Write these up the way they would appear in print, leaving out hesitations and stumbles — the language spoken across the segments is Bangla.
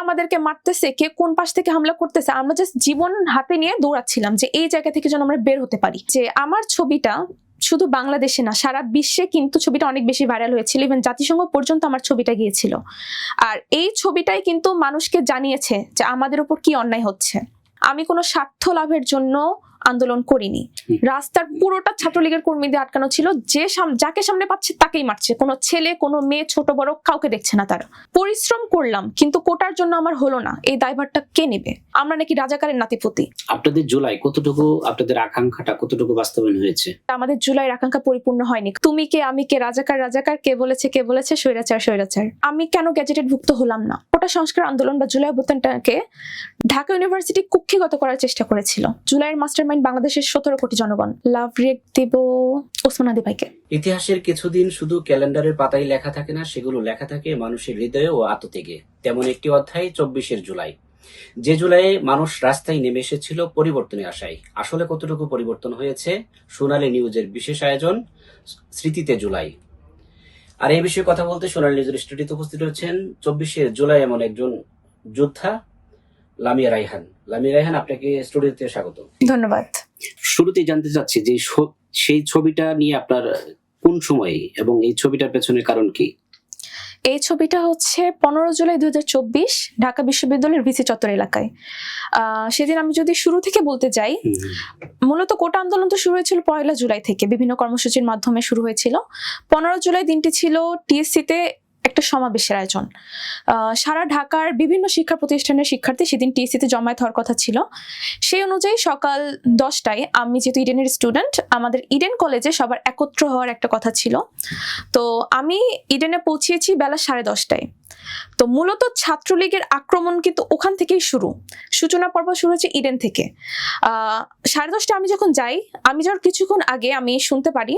আমাদেরকে মারতেছে, কে কোন পাশ থেকে হামলা করতেছে, আমরা জাস্ট জীবন হাতে নিয়ে দৌড়াচ্ছিলাম যে এই জায়গা থেকে যেন আমরা বের হতে পারি। যে আমার ছবিটা শুধু বাংলাদেশে না, সারা বিশ্বে কিন্তু ছবিটা অনেক বেশি ভাইরাল হয়েছিল, ইভেন জাতিসংঘ পর্যন্ত আমার ছবিটা গিয়েছিল। আর এই ছবিটাই কিন্তু মানুষকে জানিয়েছে যে আমাদের উপর কি অন্যায় হচ্ছে। আমি কোনো স্বার্থ লাভের জন্য আন্দোলন করিনি। রাস্তার পুরোটা ছাত্রলীগের কর্মীদের আটকানো ছিল, যে যাকে সামনে পাচ্ছে তাকেই মারছে, কোনো ছেলে কোনো মেয়ে ছোট বড় কাউকে দেখছে না। তারা পরিশ্রম করলাম কিন্তু কোটার জন্য আমার হলো না, এই দায়ভারটা কে নেবে? আমরা নাকি রাজাকারের নাতিপুতি? আপনাদের জুলাই কতটুকু, আপনাদের আকাঙ্ক্ষাটা কতটুকু বাস্তবায়ন হয়েছে? আমাদের জুলাইয়ের আকাঙ্ক্ষা পরিপূর্ণ হয়নি। তুমি কে আমি কে, রাজাকার রাজাকার, কে বলেছে স্বৈরাচার স্বৈরাচার। আমি কেন গ্যাজেটেড ভুক্ত হলাম না? কোটা সংস্কার আন্দোলন বা জুলাই অভ্যুত্থানটাকে ঢাকা ইউনিভার্সিটি কুক্ষিগত করার চেষ্টা করেছিল। জুলাইয়ের মাস্টারমাইন্ড বাংলাদেশের 17 কোটি জনগণ। লাভ রেট দেব ওসমান আদি ভাইকে। ইতিহাসের কিছুদিন শুধু ক্যালেন্ডারের পাতায় লেখা থাকে না, সেগুলো লেখা থাকে মানুষের হৃদয়ে ও আত্মত্যাগে। তেমন একটি অধ্যায় 24 জুলাই, যে জুলাইয়ে মানুষ রাস্তায় নেমে এসেছিল পরিবর্তনের আশায়। আসলে কতটুকু পরিবর্তন হয়েছে? সোনালী নিউজের বিশেষ আয়োজন স্মৃতিতে জুলাই। আর এই বিষয়ে কথা বলতে সোনালী নিউজের স্টুডিওতে উপস্থিত হচ্ছেন 24 জুলাই এমন একজন যোদ্ধা, লামিয়া রায়হান। লামিয়া রায়হান, আপনাকে স্টুডিওতে স্বাগত। ধন্যবাদ। শুরুতেই জানতে চাচ্ছি যে সেই ছবিটা নিয়ে আপনার কোন সময়ে এবং এই ছবিটার পেছনের কারণ কি? এই ছবিটা হচ্ছে 15 জুলাই 2024 ঢাকা বিশ্ববিদ্যালয়ের ভিসি চত্বর এলাকায়। সেদিন আমি যদি শুরু থেকে বলতে যাই, মূলত কোটা আন্দোলন তো শুরু হয়েছিল 1 জুলাই থেকে, বিভিন্ন কর্মসূচির মাধ্যমে শুরু হয়েছিল। 15 জুলাই দিনটি ছিল টিএসসিতে একটা সমাবেশের আয়োজন। সারা ঢাকার বিভিন্ন শিক্ষা প্রতিষ্ঠানের শিক্ষার্থী সেদিন টিএসসিতে জমায়েত হওয়ার কথা ছিল। সেই অনুযায়ী সকাল 10টায়, আমি যেহেতু ইডেনের স্টুডেন্ট, আমাদের ইডেন কলেজে সবার একত্র হওয়ার একটা কথা ছিল। তো আমি ইডেনে পৌঁছিয়েছি বেলা 10:30টায়। তো মূলত ছাত্রলীগের আক্রমণ কিন্তু ওখান থেকেই শুরু, সূচনা পর্ব শুরু হচ্ছে ইডেন থেকে। 10:30টায় আমি যখন যাই, আমি যাওয়ার কিছুক্ষণ আগে আমি শুনতে পারি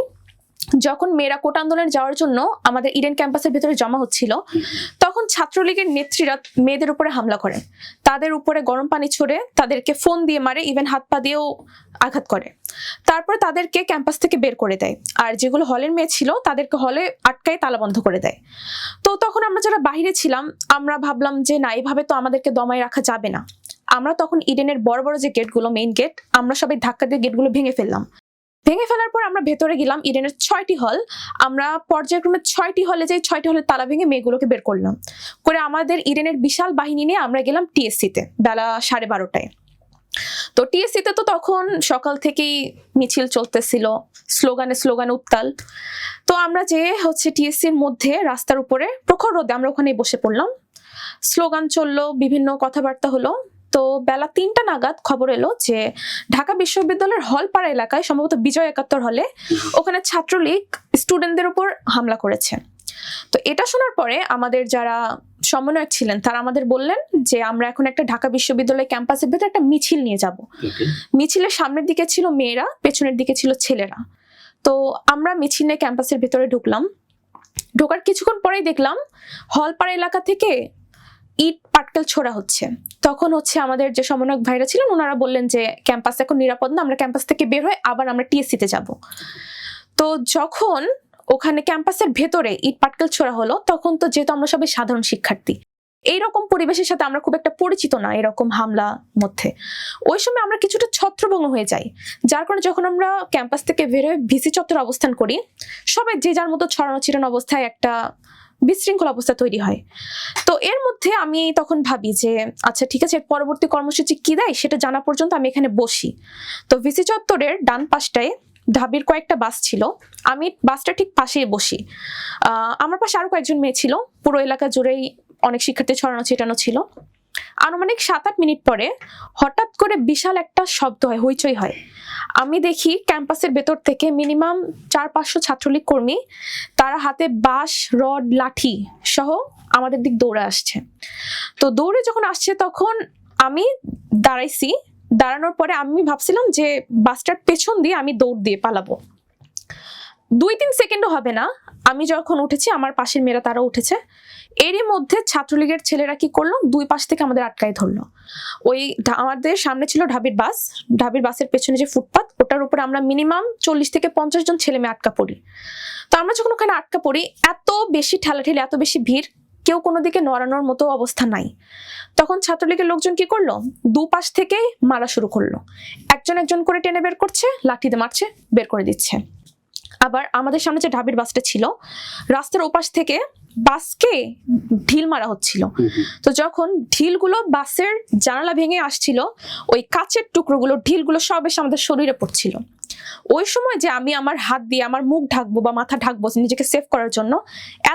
যখন মেয়েরা কোটা আন্দোলনে যাওয়ার জন্য আমাদের ইডেন ক্যাম্পাসের ভিতরে জমা হচ্ছিল, তখন ছাত্রলীগের নেত্রীরা মেয়েদের উপরে হামলা করে, তাদের উপরে গরম পানি ছড়ে, তাদেরকে ফোন দিয়ে মারে, ইভেন হাত পা দিয়েও আঘাত করে। তারপর তাদেরকে ক্যাম্পাস থেকে বের করে দেয়, আর যেগুলো হলের মেয়ে ছিল তাদেরকে হলে আটকায় তালা বন্ধ করে দেয়। তো তখন আমরা যারা বাহিরে ছিলাম, আমরা ভাবলাম যে না, এইভাবে তো আমাদেরকে দমায় রাখা যাবে না। আমরা তখন ইডেনের বড় বড় যে গেটগুলো, মেইন গেট, আমরা সবাই ধাক্কা দিয়ে গেটগুলো ভেঙে ফেললাম। ভেঙে ফেলার পর আমরা ভেতরে গেলাম। ইডেনের 6টি হল, আমরা পর্যায়ক্রমে 6টি হলে যাই, 6টি হলে তালা ভেঙে মেয়েগুলোকে বের করলাম। করে আমাদের ইডেনের বিশাল বাহিনী নিয়ে আমরা গেলাম টিএসসিতে বেলা 12:30টায়। তো টিএসসিতে তো তখন সকাল থেকেই মিছিল চলতেছিল, স্লোগানে উত্তাল। তো আমরা যে হচ্ছে টিএসসির মধ্যে রাস্তার উপরে প্রখর রোদে আমরা ওখানে বসে পড়লাম। স্লোগান চললো, বিভিন্ন কথাবার্তা হলো। তো বেলা 3টা নাগাদ খবর এলো যে ঢাকা বিশ্ববিদ্যালয়ের হলপাড়া এলাকায়, সম্ভবত বিজয় 71 হলে, ওখানে ছাত্রলীগ স্টুডেন্টদের উপর হামলা করেছে। তো এটা শোনার পরে আমাদের যারা সমন্বয়ক ছিলেন তারা আমাদের বললেন যে আমরা এখন একটা ঢাকা বিশ্ববিদ্যালয় ক্যাম্পাসের ভেতরে একটা মিছিল নিয়ে যাব। মিছিলের সামনের দিকে ছিল মেয়েরা, পেছনের দিকে ছিল ছেলেরা। তো আমরা মিছিল নিয়ে ক্যাম্পাসের ভেতরে ঢুকলাম। ঢোকার কিছুক্ষণ পরেই দেখলাম হলপাড়া এলাকা থেকে ইট পাটকেল ছোড়া হচ্ছে। তখন হচ্ছে আমাদের যে সমন্বয়ক ভাইরা ছিলেন ওনারা বললেন যে ক্যাম্পাস এখন নিরাপদ না, আমরা ক্যাম্পাস থেকে বের হয়ে আবার আমরা টিএসসিতে যাব। তো যখন ওখানে ক্যাম্পাসের ভেতরে ইট পাটকেল ছোড়া হলো, তখন তো যেহেতু আমরা সবাই সাধারণ শিক্ষার্থী, এইরকম পরিবেশের সাথে আমরা খুব একটা পরিচিত না এরকম হামলা মধ্যে। ওই সময় আমরা কিছুটা ছত্রভঙ্গ হয়ে যাই, যার কারণে যখন আমরা ক্যাম্পাস থেকে বের হয়ে ভিসি চত্বরে অবস্থান করি, সবাই যে যার মতো ছড়ানো ছিটানো অবস্থায় একটা বিশৃঙ্খল অবস্থা তৈরি হয়। তো এর মধ্যে আমি তখন ভাবি যে আচ্ছা ঠিক আছে, পরবর্তী কর্মসূচি কি দেয় সেটা জানা পর্যন্ত আমি এখানে বসি। তো ভিসি চত্বরের ডান পাশটায় ঢাবির কয়েকটা বাস ছিল, আমি বাসটা ঠিক পাশেই বসি। আমার পাশে আরো কয়েকজন মেয়ে ছিল, পুরো এলাকা জুড়েই অনেক শিক্ষার্থী ছড়ানো ছিটানো ছিল। আনুমানিক 7-8 মিনিট পরে হঠাৎ করে বিশাল একটা শব্দ হয়, হইচই হয়। আমি দেখি ক্যাম্পাসের ভেতর থেকে মিনিমাম 400-500 ছাত্রলীগ কর্মী, তারা হাতে বাঁশ, রড, লাঠি সহ আমাদের দিক দৌড়ে আসছে। তো দৌড়ে যখন আসছে তখন আমি দাঁড়াইছি। দাঁড়ানোর পরে আমি ভাবছিলাম যে বাসটার পেছন দিয়ে আমি দৌড় দিয়ে পালাবো। 2-3 সেকেন্ডও হবে না, আমি যখন উঠেছি আমার পাশের মেয়েরা তারা উঠেছে। এরই মধ্যে ছাত্রলীগের ছেলেরা কি করলো, দুই পাশ থেকে আমাদের আটকায় ধরলো। ওই আমাদের সামনে ছিল ঢাবির বাস, ঢাবির বাসের পেছনে যে ফুটপাত, ওটার উপরে আমরা মিনিমাম 40 থেকে 50 জন ছেলে মেয়ে আটকা পড়ি। তো আমরা যখন ওখানে আটকা পড়ি, এত বেশি ঠেলাঠেলি, এত বেশি ভিড়, কেউ কোনো দিকে নড়ানোর মতো অবস্থা নাই। তখন ছাত্রলীগের লোকজন কি করলো, দুপাশ থেকেই মারা শুরু করলো। একজন একজন করে টেনে বের করছে, লাঠিতে মারছে, বের করে দিচ্ছে। আবার আমাদের সামনে যে ঢাবির বাসটা ছিল, রাস্তার ওপাশ থেকে বাসকে ঢিল মারা হচ্ছিল। তো যখন ঢিলগুলো বাসের জানালা ভেঙে আসছিল, ওই কাচের টুকরোগুলো, ঢিলগুলো সব এসে আমাদের শরীরে পড়ছিল। ওই সময় যে আমি আমার হাত দিয়ে আমার মুখ ঢাকবো বা মাথা ঢাকবো নিজেকে সেভ করার জন্য,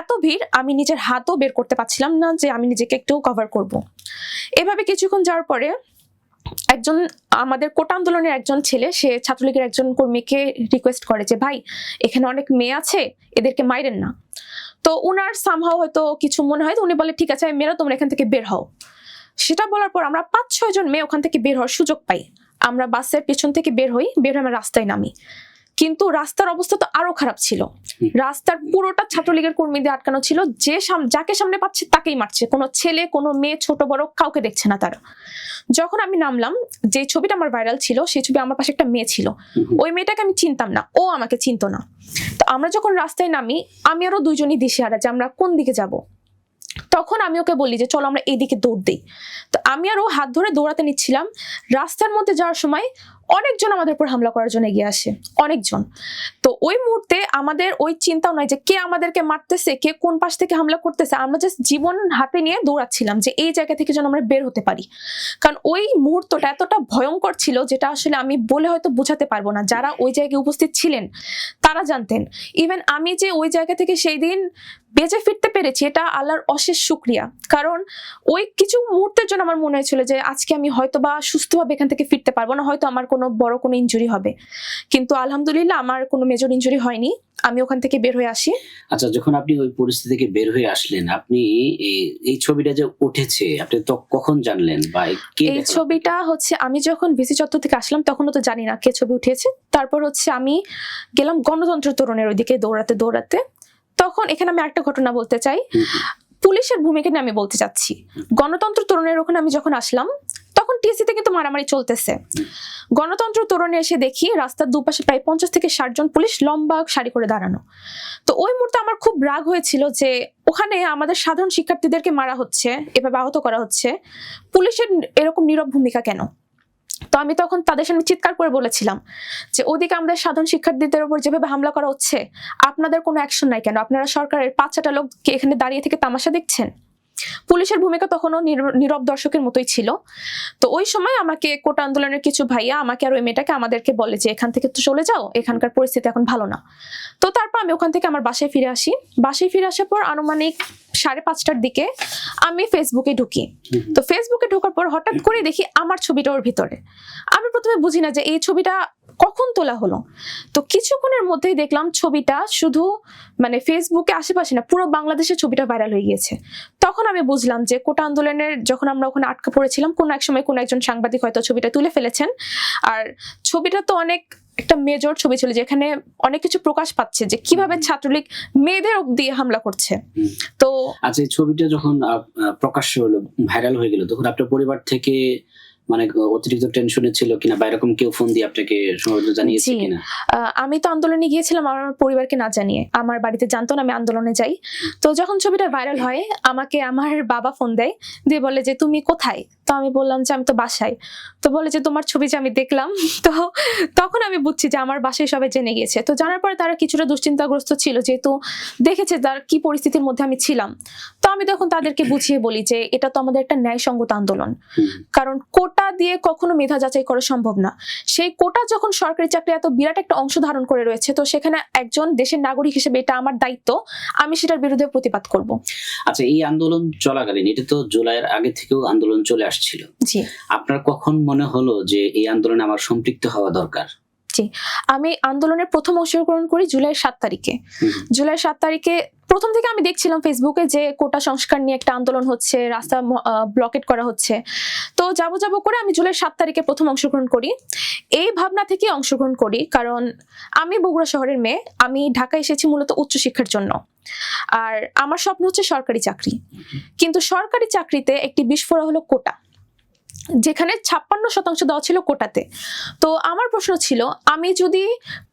এত ভিড়, আমি নিজের হাতও বের করতে পারছিলাম না যে আমি নিজেকে একটু কভার করব। এভাবে কিছুক্ষণ যাওয়ার পরে একজন আমাদের কোটা আন্দোলনের একজন ছেলে, সে ছাত্রলীগের একজন কর্মীকে রিকোয়েস্ট করে যে ভাই, এখানে অনেক মেয়ে আছে, এদেরকে মাইরেন না। তো উনার সামহাও হয়তো কিছু মনে হয়, তো উনি বলে ঠিক আছে মেয়েরা তোমরা এখান থেকে বের হও। সেটা বলার পর আমরা 5-6 জন মেয়ে ওখান থেকে বের হওয়ার সুযোগ পাই। আমরা বাসের পেছন থেকে বের হয়ে আমরা রাস্তায় নামি। কিন্তু রাস্তার অবস্থা তো আরো খারাপ ছিল। রাস্তার পুরোটা ছাত্রলীগের কর্মীদের আটকানো ছিল, যে যাকে সামনে পাচ্ছে তাকেই মারছে, কোনো ছেলে কোনো মেয়ে ছোট বড় কাউকে দেখছে না তারা। যখন আমি নামলাম, যে ছবিটা আমার ভাইরাল ছিল, সেই ছবি আমার পাশে একটা মেয়ে ছিল, ওই মেয়েটাকে আমি চিনতাম না, ও আমাকে চিনতো না। তো আমরা যখন রাস্তায় নামি, আমি আরো দুইজনই দিশেহারা যে আমরা কোন দিকে যাব। তখন আমি ওকে বলি যে চলো আমরা এইদিকে দৌড় দিই। তো আমি আর ও হাত ধরে দৌড়াতে নিচ্ছিলাম। রাস্তার মধ্যে যাওয়ার সময় অনেকজন আমাদের উপর হামলা করার জন্য এগিয়ে আসে, অনেকজন। তো ওই মুহূর্তে আমাদের ওই চিন্তাও নয় যে কে আমাদেরকে মারতেছে, কে কোন পাশ থেকে হামলা করতেছে। আমরা জাস্ট জীবন হাতে নিয়ে দৌড়াচ্ছিলাম যে এই জায়গা থেকে যেন আমরা বের হতে পারি। কারণ ওই মুহূর্তটা এতটা ভয়ঙ্কর ছিল, যেটা আসলে আমি বলে হয়তো বোঝাতে পারবো না। যারা ওই জায়গায় উপস্থিত ছিলেন তারা জানতেন। ইভেন আমি যে ওই জায়গা থেকে সেই দিন বেঁচে ফিরতে পেরেছি, এটা আল্লাহর অশেষ শুকরিয়া। কারণ ওই কিছু মুহূর্তের জন্য আমার মনে হয়েছিল যে আজকে আমি হয়তো বা সুস্থভাবে এখান থেকে ফিরতে পারবো না, হয়তো আমার কোনো বড় কোনো ইনজুরি হবে। কিন্তু আলহামদুলিল্লাহ আমার কোনো মেজর ইনজুরি হয়নি, আমি ওখান থেকে বের হয়ে আসি। আচ্ছা, যখন আপনি ওই পরিস্থিতি থেকে বের হয়ে আসলেন, আপনি এই ছবিটা যে উঠেছে আপনি তো কখন জানলেন, বা কে এই ছবিটা হচ্ছে আমি যখন ভিসি চত্বর থেকে আসলাম তখনও তো জানি না কে ছবি উঠিয়েছে। তারপর হচ্ছে আমি গেলাম গণতন্ত্র তোরণের ওইদিকে দৌড়াতে দৌড়াতে। তখন এখানে আমি একটা ঘটনা বলতে চাই, পুলিশের ভূমিকা নিয়ে আমি বলতে চাচ্ছি। গণতন্ত্র তোরণের ওখানে আমি যখন আসলাম, তখন টিএসসিতে কিন্তু মারামারি চলতেছে। গণতন্ত্র তোরণে এসে দেখি রাস্তার দুপাশে প্রায় 50 থেকে 60 জন পুলিশ লম্বা সারি করে দাঁড়ানো। তো ওই মুহূর্তে আমার খুব রাগ হয়েছিল যে ওখানে আমাদের সাধারণ শিক্ষার্থীদেরকে মারা হচ্ছে, এভাবে আহত করা হচ্ছে, পুলিশের এরকম নীরব ভূমিকা কেন? তো আমি তখন তাদের সামনে চিৎকার করে বলেছিলাম যে ওদিকে আমাদের সাধারণ শিক্ষার্থীদের উপর যেভাবে হামলা করা হচ্ছে, আপনাদের কোনো অ্যাকশন নাই কেন? আপনারা সরকারের 5-6টা লোক এখানে দাঁড়িয়ে থেকে তামাশা দেখছেন। পুলিশের ভূমিকা তখনও নীরব দর্শকের মতোই ছিল। তো ওই সময় আমাকে কোটা আন্দোলনের কিছু ভাইয়া আমাকে আর ওই মেয়েটাকে আমাদেরকে বলে যে এখান থেকে তো চলে যাও, এখানকার পরিস্থিতি এখন ভালো না। তো তারপর আমি ওখান থেকে আমার বাসায় ফিরে আসি। বাসায় ফিরে আসার পর আনুমানিক 5:30টার দিকে আমি ফেসবুকে ঢুকি। তো ফেসবুকে ঢোকার পর হঠাৎ করে দেখি আমার ছবিটা ওর ভিতরে। আমি প্রথমে বুঝি না যে এই ছবিটা কখন তোলা হলো। তো কিছুক্ষণের মধ্যেই দেখলাম ছবিটা শুধু মানে ফেসবুকে আশেপাশে না, পুরো বাংলাদেশের ছবিটা ভাইরাল হয়ে গিয়েছে। তখন আমি বুঝলাম যে কোটা আন্দোলনের যখন আমরা ওখানে আটকা পড়েছিলাম, কোন এক সময় কোন একজন সাংবাদিক হয়তো ছবিটা তুলে ফেলেছেন। আর ছবিটা তো অনেক একটা মেজর ছবি ছিল, যেখানে অনেক কিছু প্রকাশ পাচ্ছে যে কিভাবে ছাত্রলীগ মেয়েদের দিয়ে হামলা করছে। তো আচ্ছা, এই ছবিটা যখন প্রকাশ্য হলো, ভাইরাল হয়ে গেল, তখন আপনার পরিবার থেকে মানে অতিরিক্ত টেনশনে ছিল কিনা, বা এরকম কেউ ফোন দিয়ে আপনাকে সমবেদনা জানিয়েছে কিনা? আমি তো আন্দোলনে গিয়েছিলাম আমার পরিবারকে না জানিয়ে, আমার বাড়িতে জানতো না আমি আন্দোলনে যাই। তো যখন ছবিটা ভাইরাল হয়, আমাকে আমার বাবা ফোন দেয়, দিয়ে বলে যে তুমি কোথায়? তো আমি বললাম যে আমি তো বাসায়। তো বলে যে তোমার ছবি যে আমি দেখলাম। তো তখন আমি বুঝছি যে আমার বাসায় সবাই জেনে গিয়েছে। তো জানার পরে তারা কিছুটা দুশ্চিন্তাগ্রস্ত ছিল, যেহেতু দেখেছে তার কি পরিস্থিতির মধ্যে আমি ছিলাম। তো আমি তখন তাদেরকে বুঝিয়ে বলি যে এটা তো আমাদের একটা ন্যায়সঙ্গত আন্দোলন, কারণ কোটা দিয়ে কখনো মেধা যাচাই করা সম্ভব না। সেই কোটা যখন সরকারি চাকরি এত বিরাট একটা অংশ ধারণ করে রয়েছে, তো সেখানে একজন দেশের নাগরিক হিসেবে এটা আমার দায়িত্ব, আমি সেটার বিরুদ্ধে প্রতিবাদ করব। আচ্ছা, এই আন্দোলন চলাকালীন, এটা তো জুলাইয়ের আগে থেকেও আন্দোলন চলে আসছিল, জি, আপনার কখন মনে হলো যে এই আন্দোলনে আমার সম্পৃক্ত হওয়া দরকার? জি, আমি আন্দোলনের প্রথম অংশগ্রহণ করি জুলাইয়ের 7 তারিখে। জুলাইয়ের 7 তারিখে প্রথম থেকে আমি দেখছিলাম ফেসবুকে যে কোটা সংস্কার নিয়ে একটা আন্দোলন হচ্ছে, রাস্তা ব্লকেট করা হচ্ছে। তো যাবো করে আমি জুলাইয়ের 7 তারিখে প্রথম অংশগ্রহণ করি। এই ভাবনা থেকে অংশগ্রহণ করি কারণ আমি বগুড়া শহরের মেয়ে, আমি ঢাকা এসেছি মূলত উচ্চশিক্ষার জন্য। আর আমার স্বপ্ন হচ্ছে সরকারি চাকরি। কিন্তু সরকারি চাকরিতে একটি বিস্ফোরণ হলো কোটা, যেখানে 56% দেওয়া ছিল কোটাতে। তো আমার প্রশ্ন ছিল, আমি যদি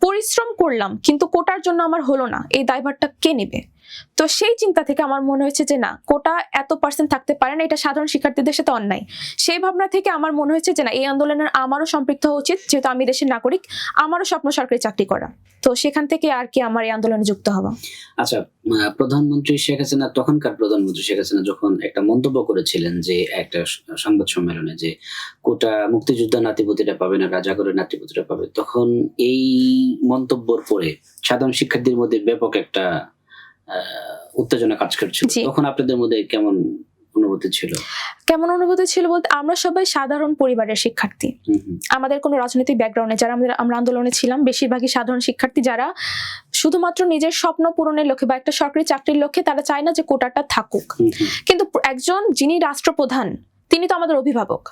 পরিশ্রম করলাম কিন্তু কোটার জন্য আমার হলো না, এই দায়ভারটা কে নেবে? তো সেই চিন্তা থেকে আমার মনে হয়েছে যে না, কোটা এত পার্সেন্ট থাকতে পারে না, এটা সাধারণ শিক্ষার্থীদের সাথে অন্যায়। সেই ভাবনা থেকে আমার মনে হয়েছে যে না, এই আন্দোলনের আমারও সম্পৃক্ত হওয়া উচিত, যেহেতু আমি দেশের নাগরিক, আমারও স্বপ্ন সরকারি চাকরি করা। তো সেখান থেকে আর কি আমার এই আন্দোলনে যুক্ত হওয়া। আচ্ছা, প্রধানমন্ত্রী শেখ হাসিনা, তখনকার প্রধানমন্ত্রী শেখ হাসিনা যখন একটা মন্তব্য করেছিলেন যে একটা সংবাদ সম্মেলনে, যে কোটা মুক্তিযোদ্ধা নাতিপুতিরা পাবে না, রাজাগরের নাতিপুতিরা পাবে, তখন এই মন্তব্যের পরে সাধারণ শিক্ষার্থীর মধ্যে ব্যাপক একটা উত্তেজনা কাজ করছিল। জি। তখন আপনাদের মধ্যে কেমন অনুভূতি ছিল? কেমন অনুভূতি ছিল বলতে, আমরা সবাই সাধারণ পরিবারের শিক্ষার্থী, আমাদের কোনো রাজনৈতিক ব্যাকগ্রাউন্ডে যারা আমরা আন্দোলনে ছিলাম বেশিরভাগই সাধারণ শিক্ষার্থী, যারা শুধুমাত্র নিজের স্বপ্ন পূরণের লক্ষ্যে বা একটা সরকারি চাকরির লক্ষ্যে তারা চায় না যে কোটাটা থাকুক। কিন্তু একজন যিনি রাষ্ট্রপ্রধান, তিনি তো আমাদের অভিভাবক,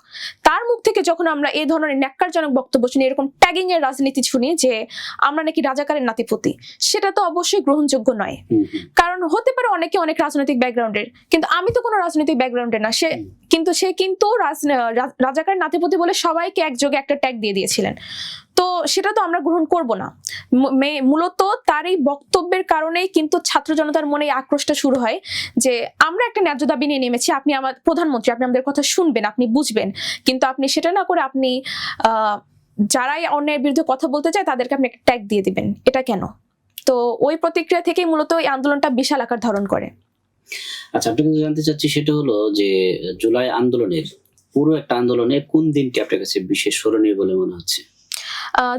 তার মুখ থেকে যখন আমরা এই ধরনের ন্যাক্কারজনক বক্তব্য শুনি, এরকম ট্যাগিং এর রাজনীতি শুনি যে আমরা নাকি রাজাকারের নাতিপুতি, সেটা তো অবশ্যই গ্রহণযোগ্য নয়। কারণ হতে পারে অনেকে অনেক রাজনৈতিক ব্যাকগ্রাউন্ডের, কিন্তু আমি তো কোনো রাজনৈতিক ব্যাকগ্রাউন্ডের না। সে কিন্তু রাজাকারের নাতিপুতি বলে সবাইকে একযোগে একটা ট্যাগ দিয়ে দিয়েছিলেন। তো সেটা তো আমরা গ্রহণ করব না। মূলত তার এই বক্তব্যের কারণেই কিন্তু ছাত্র জনতার মনে এই আক্রোশটা শুরু হয় যে আমরা একটা ন্যায্য দাবি নিয়ে নেমেছি, আপনি আমার প্রধানমন্ত্রী, আপনি আমাদের কথা শুনবেন, আপনি বুঝবেন, কিন্তু আপনি সেটা না করে আপনি যারাই অন্যের বিরুদ্ধে কথা বলতে চায় তাদেরকে আপনি একটা ট্যাগ দিয়ে দিবেন, এটা কেন? তো ওই প্রতিক্রিয়া থেকেই মূলত এই আন্দোলনটা বিশাল আকার ধারণ করে। আচ্ছা, আপনাকে জানতে চাচ্ছি সেটা হলো যে জুলাই আন্দোলনের পুরো একটা আন্দোলনে কোন দিনটি আপনার কাছে বিশেষ স্মরণীয় বলে মনে হচ্ছে?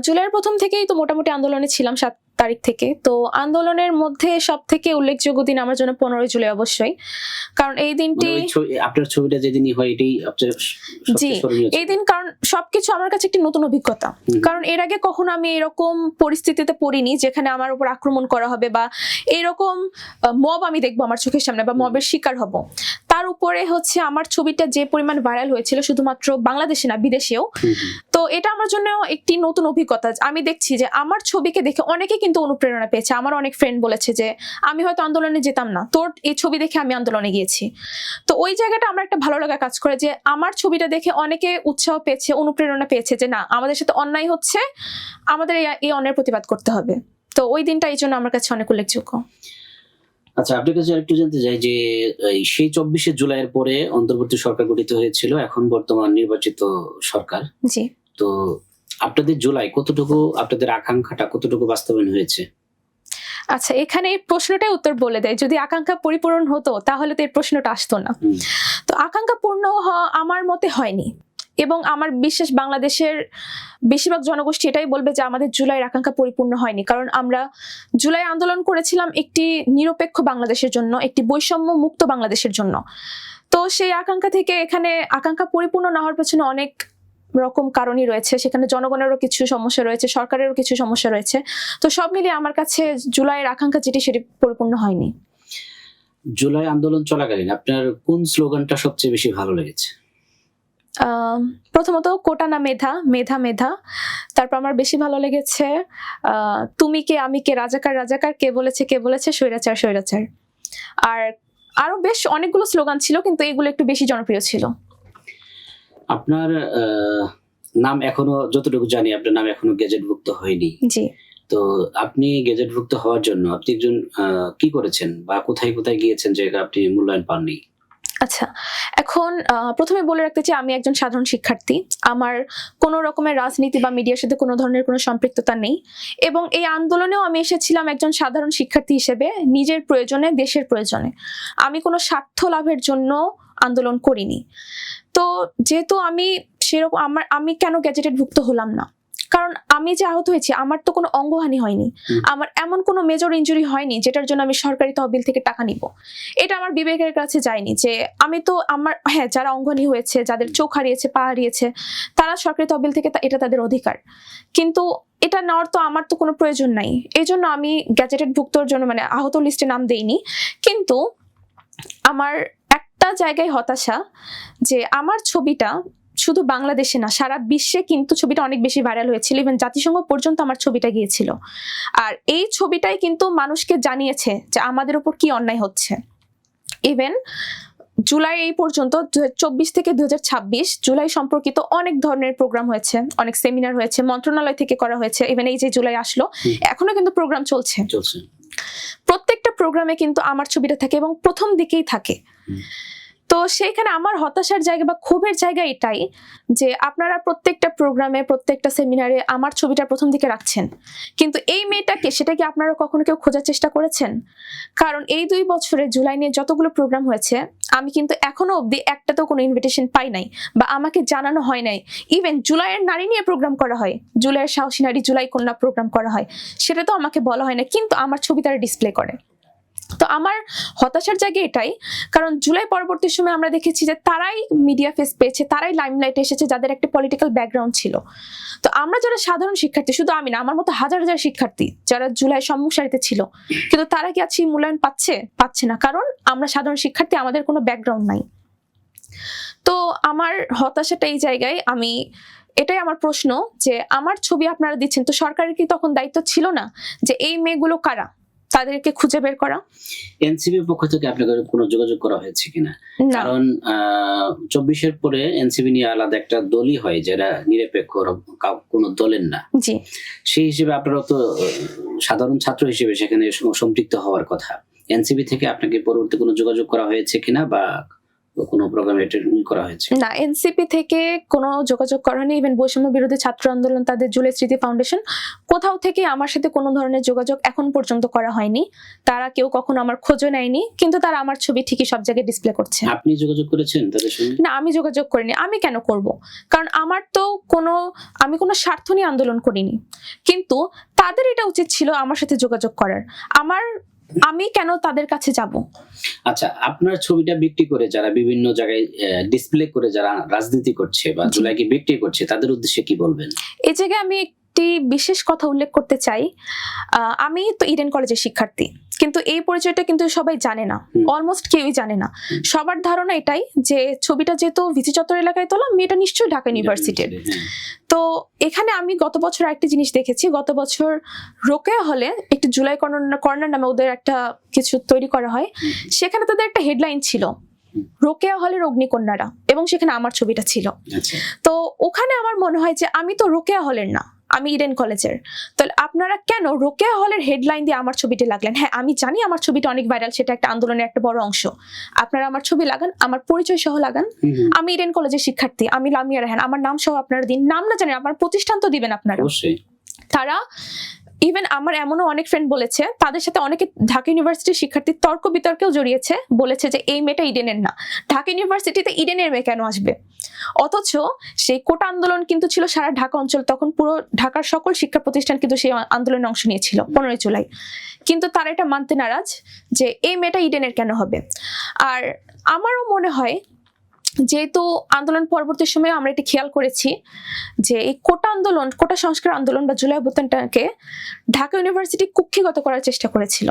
জুলাইয়ের প্রথম থেকেই তো মোটামুটি আন্দোলনে ছিলাম, 7 তারিখ থেকে। তো আন্দোলনের মধ্যে সব থেকে উল্লেখযোগ্য দিন আমার জন্য 15 জুলাই অবশ্যই, কারণ এই দিনটি আপনার ছবিটা যেদিনই হয় এটাই আপনার জি, এই দিন, কারণ সবকিছু আমার কাছে একটি নতুন অভিজ্ঞতা। কারণ এর আগে কখনো আমি এরকম পরিস্থিতিতে পড়িনি যেখানে আমার উপর আক্রমণ করা হবে বা এরকম মব আমি দেখবো আমার চোখের সামনে বা মবের শিকার হব। তার উপরে হচ্ছে আমার ছবিটা যে পরিমাণ ভাইরাল হয়েছিল শুধুমাত্র বাংলাদেশে না, বিদেশেও। তো এটা আমার জন্য একটি নতুন অভিজ্ঞতা। আমি দেখছি যে আমার ছবিকে দেখে অনেকে কিন্তু অনুপ্রেরণা পেয়েছে। আমার অনেক ফ্রেন্ড বলেছে যে আমি হয়তো আন্দোলনে যেতাম না, তোর এই ছবি দেখে আমি আন্দোলনে গিয়েছি। তো ওই জায়গাটা আমার একটা ভালো লাগা কাজ করে যে আমার ছবিটা দেখে অনেকে উৎসাহ পেয়েছে, অনুপ্রেরণা পেয়েছে যে না, আমাদের সাথে অন্যায় হচ্ছে, আমাদের এই অন্যায়ের প্রতিবাদ করতে হবে। তো ওই দিনটা এই জন্য আমার কাছে অনেক উল্লেখযোগ্য। আচ্ছা, আপনার কাছে একটু জানতে চাই যে সেই 24শে জুলাইয়ের পরে অন্তর্বর্তী সরকার গঠিত হয়েছিল, এখন বর্তমান নির্বাচিত সরকার। জি। তো আপনাদের জুলাই কতটুকু, আপনাদের আকাঙ্ক্ষাটা কতটুকু বাস্তবায়ন হয়েছে? আচ্ছা, এখানে এই প্রশ্নটাই উত্তর বলে দেয়। যদি আকাঙ্ক্ষা পরিপূরণ হতো তাহলে তো এই প্রশ্নটা আসতো না। তো আকাঙ্ক্ষা পূর্ণ আমার মতে হয়নি, এবং আমার বিশ্বাস বাংলাদেশের বেশিরভাগ জনগোষ্ঠী এটাই বলবে যে আমাদের জুলাইয়ের আকাঙ্ক্ষা পরিপূর্ণ হয়নি। কারণ আমরা জুলাই আন্দোলন করেছিলাম একটি নিরপেক্ষ বাংলাদেশের জন্য, একটি বৈষম্য মুক্ত বাংলাদেশের জন্য। তো সেই আকাঙ্ক্ষা থেকে এখানে আকাঙ্ক্ষা পরিপূর্ণ না হওয়ার পেছনে অনেক রকম কারণই রয়েছে। সেখানে জনগণেরও কিছু সমস্যা রয়েছে, সরকারেরও কিছু সমস্যা রয়েছে। তো সব মিলিয়ে আমার কাছে জুলাইয়ের আকাঙ্ক্ষা যেটি, সেটি পরিপূর্ণ হয়নি। জুলাই আন্দোলন চলাকালীন আপনার কোন স্লোগানটা সবচেয়ে বেশি ভালো লেগেছে? প্রথমত কোটা না মেধা, মেধা মেধা। তারপর আমার বেশি ভালো লেগেছে তুমি কে আমি কে, রাজাকার রাজাকার, কে বলেছে স্বৈরাচার স্বৈরাচার। আর আরো বেশ অনেকগুলো স্লোগান ছিল, কিন্তু এগুলো একটু বেশি জনপ্রিয় ছিল। আপনার নাম এখনো, যতটুকু জানি আপনার নাম এখনো গেজেটভুক্ত হয়নি। জি। তো আপনি গেজেটভুক্ত হওয়ার জন্য আপনি একজন কি করেছেন বা কোথায় কোথায় গিয়েছেন যে আপনি মূল্যায়ন পাননি? আচ্ছা, এখন প্রথমে বলে রাখতে চাই আমি একজন সাধারণ শিক্ষার্থী। আমার কোনো রকমের রাজনীতি বা মিডিয়ার সাথে কোনো ধরনের কোনো সম্পৃক্ততা নেই, এবং এই আন্দোলনেও আমি এসেছিলাম একজন সাধারণ শিক্ষার্থী হিসেবে, নিজের প্রয়োজনে, দেশের প্রয়োজনে। আমি কোনো স্বার্থ লাভের জন্য আন্দোলন করিনি। তো যেহেতু আমি সেরকম, আমি কেন গ্যাজেটেড ভুক্ত হলাম না? কারণ আমি যে আহত হয়েছি, আমার তো কোনো অঙ্গহানি হয়নি, আমার এমন কোনো মেজর ইনজুরি হয়নি যেটার জন্য আমি সরকারি তহবিল থেকে টাকা নিব। এটা আমার বিবেকের কাছে যায়নি যে আমি তো আমার, হ্যাঁ, যারা অঙ্গহানি হয়েছে, যাদের চোখ হারিয়েছে, পা হারিয়েছে, তারা সরকারি তহবিল থেকে, এটা তাদের অধিকার। কিন্তু এটা নেওয়ার তো আমার তো কোনো প্রয়োজন নাই। এই জন্য আমি গ্যাজেটেড ভুক্তর জন্য মানে আহত লিস্টে নাম দেইনি। কিন্তু আমার একটা জায়গায় হতাশা যে আমার ছবিটা শুধু বাংলাদেশে না, সারা বিশ্বে কিন্তু ছবিটা অনেক বেশি ভাইরাল হয়েছিল। ইভেন জাতিসংঘ পর্যন্ত আমার ছবিটা গিয়েছিল। আর এই ছবিটাই কিন্তু মানুষকে জানিয়েছে যে আমাদের উপর কি অন্যায় হচ্ছে। ইভেন জুলাই এই পর্যন্ত 2024 থেকে 2026 জুলাই সম্পর্কিত অনেক ধরনের প্রোগ্রাম হয়েছে, অনেক সেমিনার হয়েছে, মন্ত্রণালয় থেকে করা হয়েছে। ইভেন এই যে জুলাই আসলো, এখনো কিন্তু প্রোগ্রাম চলছে। প্রত্যেকটা প্রোগ্রামে কিন্তু আমার ছবিটা থাকে এবং প্রথম দিকেই থাকে। তো সেইখানে আমার হতাশার জায়গা বা ক্ষোভের জায়গা এটাই যে আপনারা প্রত্যেকটা প্রোগ্রামে প্রত্যেকটা সেমিনারে আমার ছবিটা প্রথম দিকে রাখছেন, কিন্তু এই মেয়েটাকে সেটা কি আপনারা কখনো কেউ খোঁজার চেষ্টা করেছেন? কারণ এই 2 বছরে জুলাই নিয়ে যতগুলো প্রোগ্রাম হয়েছে আমি কিন্তু এখনো অবধি একটাতেও কোনো ইনভিটেশন পাই নাই বা আমাকে জানানো হয় নাই। ইভেন জুলাইয়ের নারী নিয়ে প্রোগ্রাম করা হয়, জুলাইয়ের সাহসী নারী, জুলাই কন্যা প্রোগ্রাম করা হয়, সেটা তো আমাকে বলা হয় না, কিন্তু আমার ছবি তারা ডিসপ্লে করে। তো আমার হতাশার জায়গা এটাই, কারণ জুলাই পরবর্তী সময় আমরা দেখেছি যে তারাই মিডিয়া ফেস পেয়েছে, তারাই লাইমলাইটে এসেছে যাদের একটা পলিটিক্যাল ব্যাকগ্রাউন্ড ছিল। তো আমরা যারা সাধারণ শিক্ষার্থী, শুধু আমি না, আমার মতো হাজার হাজার শিক্ষার্থী যারা জুলাই সম্মুখ সারিতে ছিল, কিন্তু তারা কি আজকে মূল্যায়ন পাচ্ছে না, কারণ আমরা সাধারণ শিক্ষার্থী, আমাদের কোনো ব্যাকগ্রাউন্ড নাই। তো আমার হতাশাটা এই জায়গায়, এটাই আমার প্রশ্ন যে আমার ছবি আপনারা দিচ্ছেন, তো সরকারের কি তখন দায়িত্ব ছিল না যে এই মেয়েগুলো কারা, তাদেরকে খুঁজে বের করা? এনসিবির পক্ষ থেকে আপনাদের কোনো যোগাযোগ করা হয়েছে কিনা? না, কারণ 24-এর পরে এনসিবি নিয়ে আলাদা একটা দলই হয় যারা নিরপেক্ষ, কোনো দলের না। জি, সেই হিসেবে আপনারা তো সাধারণ ছাত্র হিসেবে সেখানে সম্পৃক্ত হওয়ার কথা। এনসিবি থেকে আপনাকে পরবর্তী কোনো যোগাযোগ করা হয়েছে কিনা বা কোনো প্রোগ্রামে অ্যাটেন্ড করা হয়েছে? না, এনসিপি থেকে কোনো যোগাযোগ করা হয়নি। ইভেন বৈষম্য বিরোধী ছাত্র আন্দোলন, তাদের জুলাই স্মৃতি ফাউন্ডেশন, কোথাও থেকে আমার সাথে কোনো ধরনের যোগাযোগ এখন পর্যন্ত করা হয়নি। তারা কেউ কখনো আমার খোঁজও নেয়নি, কিন্তু তারা আমার ছবি ঠিকই সব জায়গায় ডিসপ্লে করছে। আপনি যোগাযোগ করেছেন তাদের সঙ্গে? না, আমি যোগাযোগ করিনি। আমি কেন করব? কারণ আমার তো আমি কোনো স্বার্থ নিয়ে আন্দোলন করিনি, কিন্তু তাদের এটা উচিত ছিল আমার সাথে যোগাযোগ করার। আমি কেন তাদের কাছে যাব? আচ্ছা, আপনার ছবিটা বিক্রি করে যারা বিভিন্ন জায়গায় ডিসপ্লে করে যারা রাজনীতি করছে বা জুলাইকে বিক্রি করছে, তাদের উদ্দেশ্যে কি বলবেন? এই জায়গায় আমি একটি বিশেষ কথা উল্লেখ করতে চাই। আমি তো ইডেন কলেজের শিক্ষার্থী, কিন্তু এই পরিচয়টা কিন্তু সবাই জানে না, অলমোস্ট কেউই জানে না। সবার ধারণা এটাই যে ছবিটা যেহেতু ভিসি চত্বর এলাকায় তোলা, মেয়েটা নিশ্চয়ই ঢাকা ইউনিভার্সিটির। তো এখানে আমি গত বছর একটা জিনিস দেখেছি, গত বছর রোকেয়া হলে একটি জুলাই কর্নার নামে ওদের একটা কিছু তৈরি করা হয়, সেখানে তাদের একটা হেডলাইন ছিল রোকেয়া হলের অগ্নিকন্যারা, এবং সেখানে আমার ছবিটা ছিল। তো ওখানে আমার মনে হয় যে আমি তো রোকেয়া হলের না, আমি ইডেন কলেজের। তাহলে আপনারা কেন রোকেয়া হলের হেডলাইন দিয়ে আমার ছবিটি লাগলেন? হ্যাঁ, আমি জানি আমার ছবিটা অনেক ভাইরাল, সেটা একটা আন্দোলনের একটা বড় অংশ। আপনারা আমার ছবি লাগান, আমার পরিচয় সহ লাগান। আমি ইডেন কলেজের শিক্ষার্থী, আমি লামিয়া রায়হান, আমার নাম সহ আপনারা দিন। নাম না জানেন, আমার প্রতিষ্ঠান তো দিবেন আপনারা। তারা ইভেন আমার এমনও অনেক ফ্রেন্ড বলেছে, তাদের সাথে অনেকে ঢাকা ইউনিভার্সিটির শিক্ষার্থী তর্ক বিতর্কেও জড়িয়েছে, বলেছে যে এই মেয়েটা ইডেনের না, ঢাকা ইউনিভার্সিটিতে ইডেনের মেয়ে কেন আসবে? অথচ সেই কোটা আন্দোলন কিন্তু ছিল সারা ঢাকা অঞ্চল, তখন পুরো ঢাকার সকল শিক্ষা প্রতিষ্ঠান কিন্তু সেই আন্দোলনে অংশ নিয়েছিল 15 জুলাই। কিন্তু তারা এটা মানতে নারাজ যে এই মেয়েটা ইডেনের কেন হবে। আর আমারও মনে হয়, যেহেতু আন্দোলন পরবর্তী সময়ে আমরা এটা খেয়াল করেছি যে এই কোটা সংস্কার আন্দোলন বা জুলাই অভ্যুত্থানটাকে ঢাকা ইউনিভার্সিটি কুক্ষিগত করার চেষ্টা করেছিল।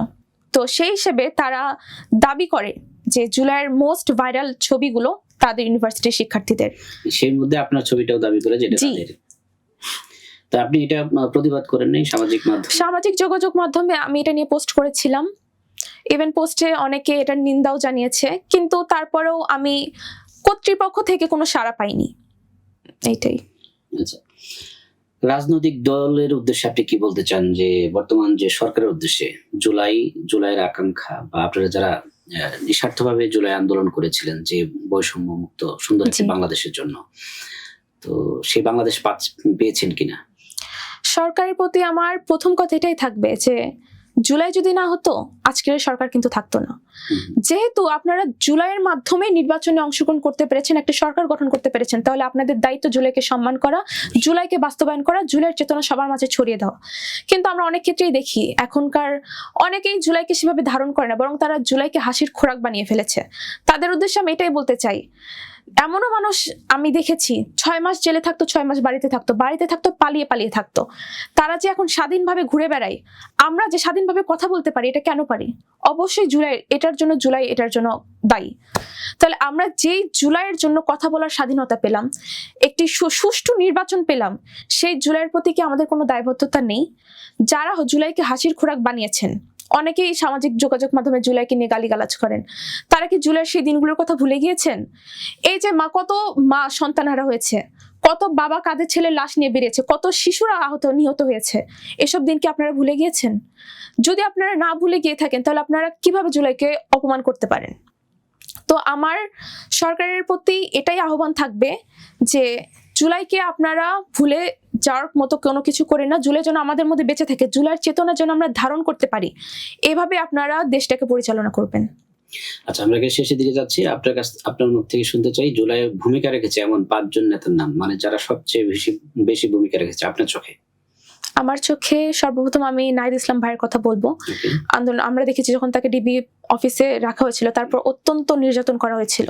তো সেই হিসেবে তারা দাবি করে যে জুলাইয়ের মোস্ট ভাইরাল ছবিগুলো তাদের ইউনিভার্সিটির শিক্ষার্থীদের, সেই মধ্যে আপনার ছবিটাও দাবি করে যেটা তাদের। তো আপনি এটা প্রতিবাদ করেন নাই সামাজিক যোগাযোগ মাধ্যমে? আমি এটা নিয়ে পোস্ট করেছিলাম, ইভেন পোস্টে অনেকে এটার নিন্দাও জানিয়েছে, কিন্তু তারপরেও আমি কর্তৃপক্ষ থেকে কোনো সাড়া পাইনি, এইটাই। আচ্ছা, রাজনৈতিক দলের উদ্দেশ্যে আপনি কি বলতে চান যে বর্তমান যে সরকারের উদ্দেশ্যে জুলাইয়ের আকাঙ্ক্ষা বা আপনারা যারা নিঃস্বার্থভাবে জুলাই আন্দোলন করেছিলেন যে বৈষম্য মুক্ত সুন্দর একটি বাংলাদেশের জন্য, তো সেই বাংলাদেশ পেয়েছেন কিনা? সরকারের প্রতি আমার প্রথম কথা এটাই থাকবে যে জুলাই যদি না হতো আজকের সরকার কিন্তু থাকতো না। যেহেতু আপনারা জুলাইয়ের মাধ্যমে নির্বাচনে অংশগ্রহণ করতে পেরেছেন, একটা সরকার গঠন করতে পেরেছেন, তাহলে আপনাদের দায়িত্ব জুলাইকে সম্মান করা, জুলাইকে বাস্তবায়ন করা, জুলাইয়ের চেতনা সবার মাঝে ছড়িয়ে দেওয়া। কিন্তু আমরা অনেক ক্ষেত্রেই দেখি এখনকার অনেকেই জুলাইকে সেভাবে ধারণ করে না, বরং তারা জুলাইকে হাসির খোরাক বানিয়ে ফেলেছে। তাদের উদ্দেশ্যে আমি এটাই বলতে চাই, এমনও মানুষ আমি দেখেছি 6 মাস জেলে থাকতো, 6 মাস বাড়িতে থাকতো, পালিয়ে থাকতো। তারা যে এখন স্বাধীনভাবে ঘুরে বেড়ায়, আমরা যে স্বাধীনভাবে কথা বলতে পারি, এটা কেন পারি? অবশ্যই জুলাই এটার জন্য দায়ী। তাহলে আমরা যেই জুলাইয়ের জন্য কথা বলার স্বাধীনতা পেলাম, একটি সুষ্ঠু নির্বাচন পেলাম, সেই জুলাইয়ের প্রতি কি আমাদের কোনো দায়বদ্ধতা নেই? যারা জুলাইকে হাসির খোরাক বানিয়েছেন, অনেকেই সামাজিক যোগাযোগ মাধ্যমে জুলাইকে নিয়ে গালিগালাজ করেন, তারা কি জুলাইয়ের সেই দিনগুলোর কথা ভুলে গিয়েছেন? এই যে কত মা সন্তানহারা হয়েছে, কত বাবা কাঁধে ছেলের লাশ নিয়ে বেরিয়েছে, কত শিশুরা নিহত হয়েছে। এসব দিন কি আপনারা ভুলে গিয়েছেন? যদি আপনারা না ভুলে গিয়ে থাকেন তাহলে আপনারা কিভাবে জুলাইকে অপমান করতে পারেন? তো আমার সরকারের প্রতি এটাই আহ্বান থাকবে যে জুলাইকে আপনারা ভুলে যাওয়ার মতো কোনো কিছু করেন না। জুলাই যেন আমাদের মধ্যে বেঁচে থাকে, জুলাইয়ের চেতনা যেন আমরা ধারণ করতে পারি, এভাবে আপনারা দেশটাকে পরিচালনা করবেন। আচ্ছা, আমরা শেষের দিকে যাচ্ছি। আপনার মুখ থেকে শুনতে চাই জুলাই ভূমিকা রেখেছে এমন 5 জন নেতার নাম, মানে যারা সবচেয়ে বেশি ভূমিকা রেখেছে আপনার চোখে। আমার চোখে সর্বপ্রথম আমি নাহিদ ইসলাম ভাইয়ের কথা বলবো। আন্দোলন আমরা দেখেছি যখন তাকে ডিবি অফিসে রাখা হয়েছিল, তারপর অত্যন্ত নির্যাতন করা হয়েছিল।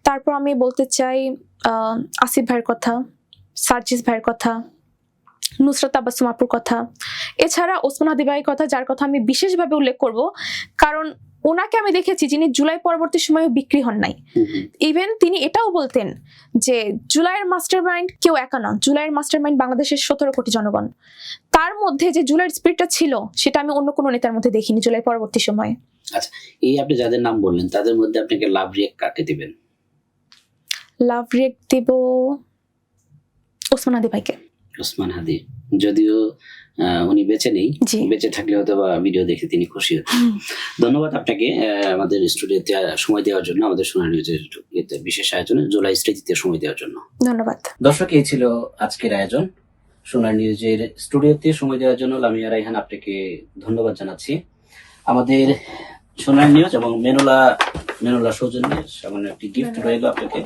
তারপর আমি বলতে চাই আসিফ ভাইয়ের কথা, সার্জিস ভাইয়ের কথা, নুসরাত তাবাসসুম আপুর কথা, এছাড়া ওসমান হাদি ভাইয়ের কথা, যার কথা আমি বিশেষভাবে উল্লেখ করব, কারণ ওনাকে আমি দেখেছি যিনি জুলাই পরবর্তী সময়ে বিক্রি হন নাই। ইভেন তিনি এটাও বলতেন যে জুলাইয়ের মাস্টারমাইন্ড কেউ একা না, জুলাইয়ের মাস্টারমাইন্ড বাংলাদেশের 17 কোটি জনগণ। তার মধ্যে যে জুলাইয়ের স্পিরিটটা ছিল সেটা আমি অন্য কোনো নেতার মধ্যে দেখিনি জুলাই পরবর্তী সময়ে। আচ্ছা, এই আপনি যাদের নাম বললেন তাদের মধ্যে আপনাকে লাভ রিয়েক্ট কাকে দিবেন? লাভ রিয়েক্ট দিব ওসমান হাদি ভাইকে। ওসমান হাদি, যদিও উনি বেঁচে নেই, জি। বেঁচে থাকলে হয়তো বা ভিডিও দেখে তিনি খুশি হতেন। ধন্যবাদ আপনাকে আমাদের স্টুডিওতে সময় দেওয়ার জন্য, আমাদের সোনার নিউজের বিশেষ আয়োজনে জুলাই স্মৃতিতে সময় দেওয়ার জন্য ধন্যবাদ। দর্শক, এই ছিল আজকের আয়োজন। সোনার নিউজের স্টুডিওতে সময় দেওয়ার জন্য লামিয়া রায়হান আপনাকে ধন্যবাদ জানাচ্ছি। আমাদের সোনার নিউজ এবং মেনুলা সৌজন্যে সামান্য একটি গিফট রইল আপনাকে।